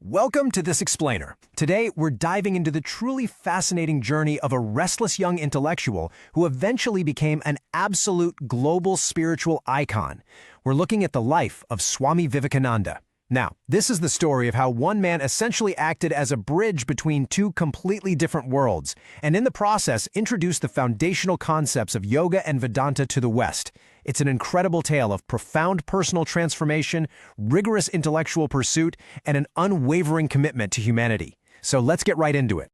Welcome to This Explainer. Today, we're diving into the truly fascinating journey of a restless young intellectual who eventually became an absolute global spiritual icon. We're looking at the life of Swami Vivekananda. Now, this is the story of how one man essentially acted as a bridge between two completely different worlds, and in the process introduced the foundational concepts of yoga and Vedanta to the West. It's an incredible tale of profound personal transformation, rigorous intellectual pursuit, and an unwavering commitment to humanity. So let's get right into it.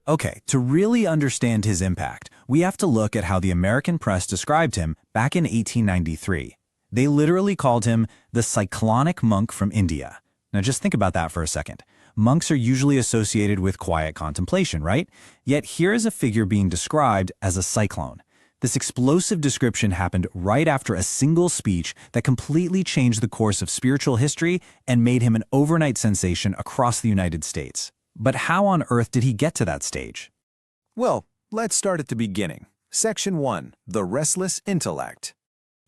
Okay, to really understand his impact, we have to look at how the American press described him back in 1893. They literally called him the cyclonic monk from India. Now just think about that for a second. Monks are usually associated with quiet contemplation, right? Yet here is a figure being described as a cyclone. This explosive description happened right after a single speech that completely changed the course of spiritual history and made him an overnight sensation across the United States. But how on earth did he get to that stage? Well, let's start at the beginning. Section 1. The Restless Intellect.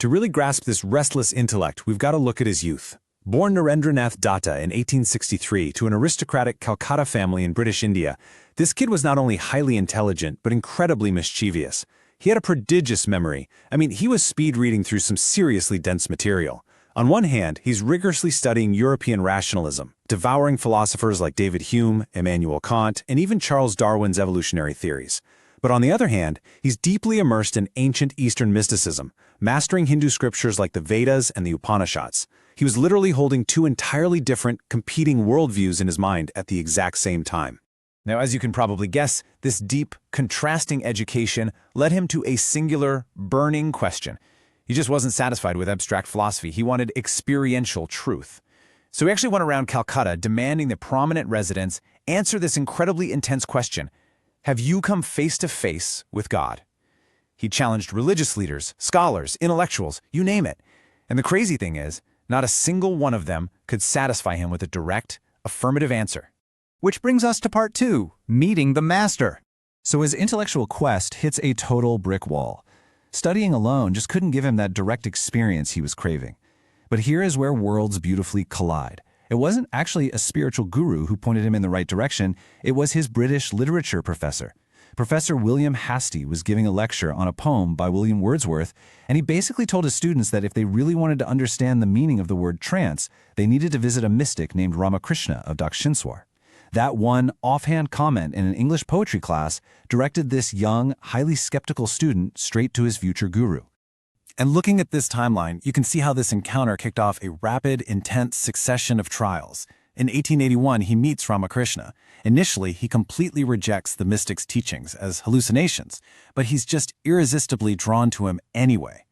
To really grasp this restless intellect, we've got to look at his youth. Born Narendranath Datta in 1863 to an aristocratic Calcutta family in British India, this kid was not only highly intelligent, but incredibly mischievous. He had a prodigious memory. He was speed reading through some seriously dense material. On one hand, he's rigorously studying European rationalism, devouring philosophers like David Hume, Immanuel Kant, and even Charles Darwin's evolutionary theories. But on the other hand, he's deeply immersed in ancient Eastern mysticism, mastering Hindu scriptures like the Vedas and the Upanishads. He was literally holding two entirely different, competing worldviews in his mind at the exact same time. Now, as you can probably guess, this deep, contrasting education led him to a singular, burning question. He just wasn't satisfied with abstract philosophy. He wanted experiential truth. So he actually went around Calcutta demanding that prominent residents answer this incredibly intense question: have you come face to face with God? He challenged religious leaders, scholars, intellectuals, you name it. And the crazy thing is, not a single one of them could satisfy him with a direct, affirmative answer. Which brings us to part 2, meeting the master. So his intellectual quest hits a total brick wall. Studying alone just couldn't give him that direct experience he was craving. But here is where worlds beautifully collide. It wasn't actually a spiritual guru who pointed him in the right direction, it was his British literature professor. Professor William Hastie was giving a lecture on a poem by William Wordsworth, and he basically told his students that if they really wanted to understand the meaning of the word trance, they needed to visit a mystic named Ramakrishna of Dakshinswar. That one offhand comment in an English poetry class directed this young, highly skeptical student straight to his future guru. And looking at this timeline, you can see how this encounter kicked off a rapid, intense succession of trials. In 1881, he meets Ramakrishna. Initially, he completely rejects the mystic's teachings as hallucinations, but he's just irresistibly drawn to him anyway.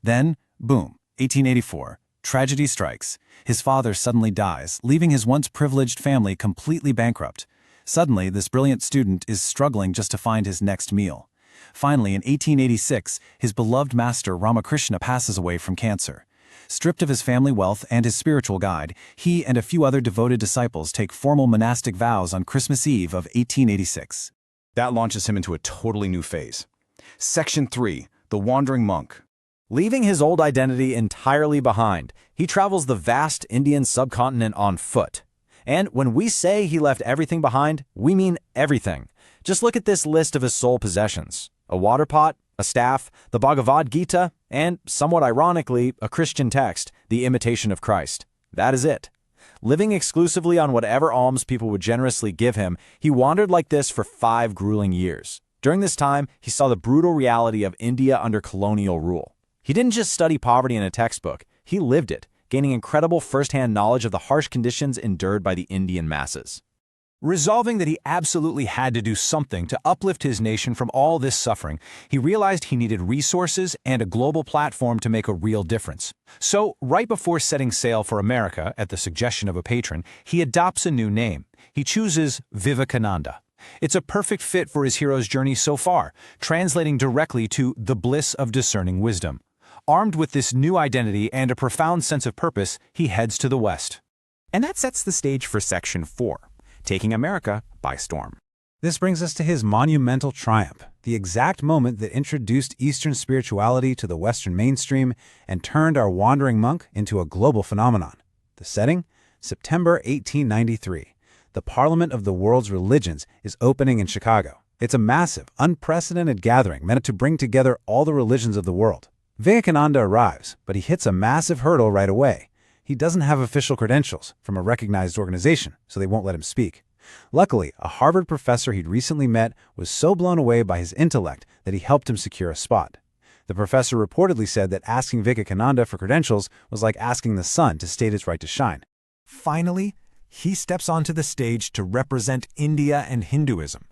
Then, boom, 1884, tragedy strikes. His father suddenly dies, leaving his once privileged family completely bankrupt. Suddenly, this brilliant student is struggling just to find his next meal. Finally, in 1886, his beloved master Ramakrishna passes away from cancer. Stripped of his family wealth and his spiritual guide, he and a few other devoted disciples take formal monastic vows on Christmas Eve of 1886. That launches him into a totally new phase. Section 3. The Wandering Monk. Leaving his old identity entirely behind, he travels the vast Indian subcontinent on foot. And when we say he left everything behind, we mean everything. Just look at this list of his sole possessions: a water pot, a staff, the Bhagavad Gita, and, somewhat ironically, a Christian text, The Imitation of Christ. That is it. Living exclusively on whatever alms people would generously give him, he wandered like this for 5 grueling years. During this time, he saw the brutal reality of India under colonial rule. He didn't just study poverty in a textbook, he lived it, gaining incredible first-hand knowledge of the harsh conditions endured by the Indian masses. Resolving that he absolutely had to do something to uplift his nation from all this suffering, he realized he needed resources and a global platform to make a real difference. So, right before setting sail for America, at the suggestion of a patron, he adopts a new name. He chooses Vivekananda. It's a perfect fit for his hero's journey so far, translating directly to the bliss of discerning wisdom. Armed with this new identity and a profound sense of purpose, he heads to the West. And that sets the stage for Section 4. Taking America by storm. This brings us to his monumental triumph, the exact moment that introduced Eastern spirituality to the Western mainstream and turned our wandering monk into a global phenomenon. The setting? September 1893. the Parliament of the World's Religions is opening in Chicago. It's a massive, unprecedented gathering meant to bring together all the religions of the world. Vivekananda arrives, but he hits a massive hurdle right away. He doesn't have official credentials from a recognized organization, so they won't let him speak. Luckily, a Harvard professor he'd recently met was so blown away by his intellect that he helped him secure a spot. The professor reportedly said that asking Vivekananda for credentials was like asking the sun to state its right to shine. Finally, he steps onto the stage to represent India and Hinduism.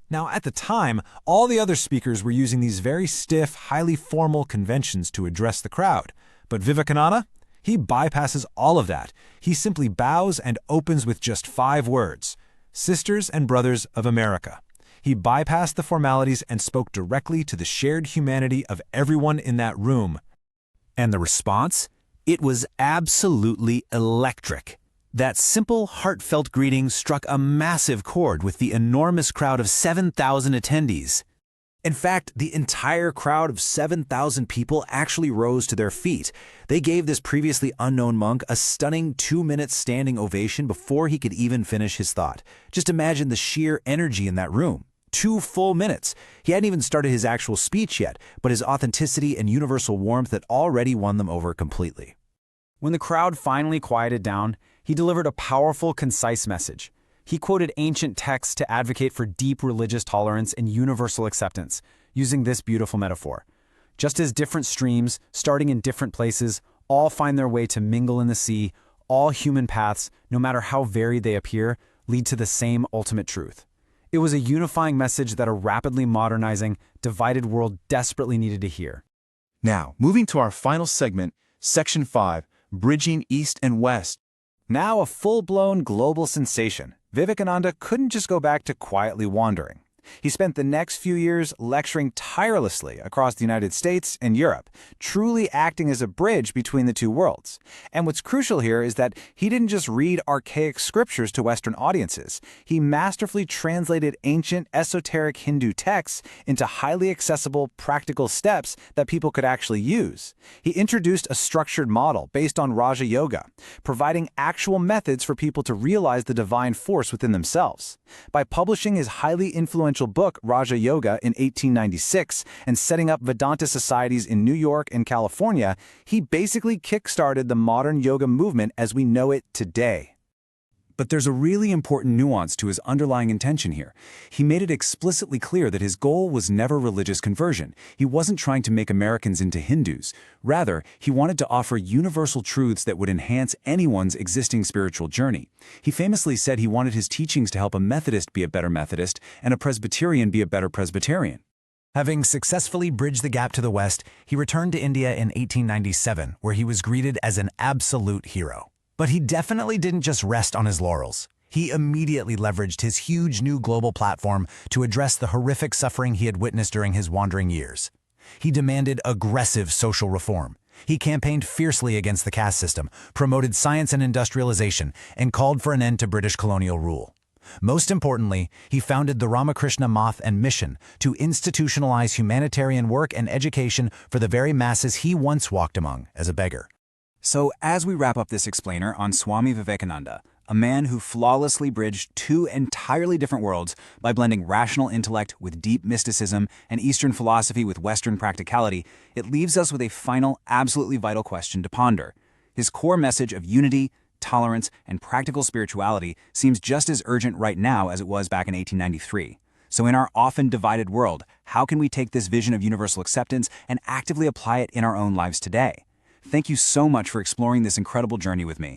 Now, at the time, all the other speakers were using these very stiff, highly formal conventions to address the crowd. But Vivekananda? He bypasses all of that. He simply bows and opens with just 5 words. Sisters and Brothers of America. He bypassed the formalities and spoke directly to the shared humanity of everyone in that room. And the response? It was absolutely electric. That simple, heartfelt greeting struck a massive chord with the enormous crowd of 7,000 attendees. In fact, the entire crowd of 7,000 people actually rose to their feet. They gave this previously unknown monk a stunning 2-minute standing ovation before he could even finish his thought. Just imagine the sheer energy in that room. 2 full minutes. He hadn't even started his actual speech yet, but his authenticity and universal warmth had already won them over completely. When the crowd finally quieted down, he delivered a powerful, concise message. He quoted ancient texts to advocate for deep religious tolerance and universal acceptance, using this beautiful metaphor. Just as different streams, starting in different places, all find their way to mingle in the sea, all human paths, no matter how varied they appear, lead to the same ultimate truth. It was a unifying message that a rapidly modernizing, divided world desperately needed to hear. Now, moving to our final segment, Section 5, Bridging East and West. Now a full-blown global sensation, Vivekananda couldn't just go back to quietly wandering. He spent the next few years lecturing tirelessly across the United States and Europe, truly acting as a bridge between the two worlds. And what's crucial here is that he didn't just read archaic scriptures to Western audiences. He masterfully translated ancient, esoteric Hindu texts into highly accessible, practical steps that people could actually use. He introduced a structured model based on Raja Yoga, providing actual methods for people to realize the divine force within themselves. By publishing his highly influential book, Raja Yoga, in 1896 and setting up Vedanta societies in New York and California, he basically kick-started the modern yoga movement as we know it today. But there's a really important nuance to his underlying intention here. He made it explicitly clear that his goal was never religious conversion. He wasn't trying to make Americans into Hindus. Rather, he wanted to offer universal truths that would enhance anyone's existing spiritual journey. He famously said he wanted his teachings to help a Methodist be a better Methodist and a Presbyterian be a better Presbyterian. Having successfully bridged the gap to the West, he returned to India in 1897, where he was greeted as an absolute hero. But he definitely didn't just rest on his laurels. He immediately leveraged his huge new global platform to address the horrific suffering he had witnessed during his wandering years. He demanded aggressive social reform. He campaigned fiercely against the caste system, promoted science and industrialization, and called for an end to British colonial rule. Most importantly, he founded the Ramakrishna Math and Mission to institutionalize humanitarian work and education for the very masses he once walked among as a beggar. So as we wrap up this explainer on Swami Vivekananda, a man who flawlessly bridged 2 entirely different worlds by blending rational intellect with deep mysticism and Eastern philosophy with Western practicality, it leaves us with a final, absolutely vital question to ponder. His core message of unity, tolerance, and practical spirituality seems just as urgent right now as it was back in 1893. So in our often divided world, how can we take this vision of universal acceptance and actively apply it in our own lives today? Thank you so much for exploring this incredible journey with me.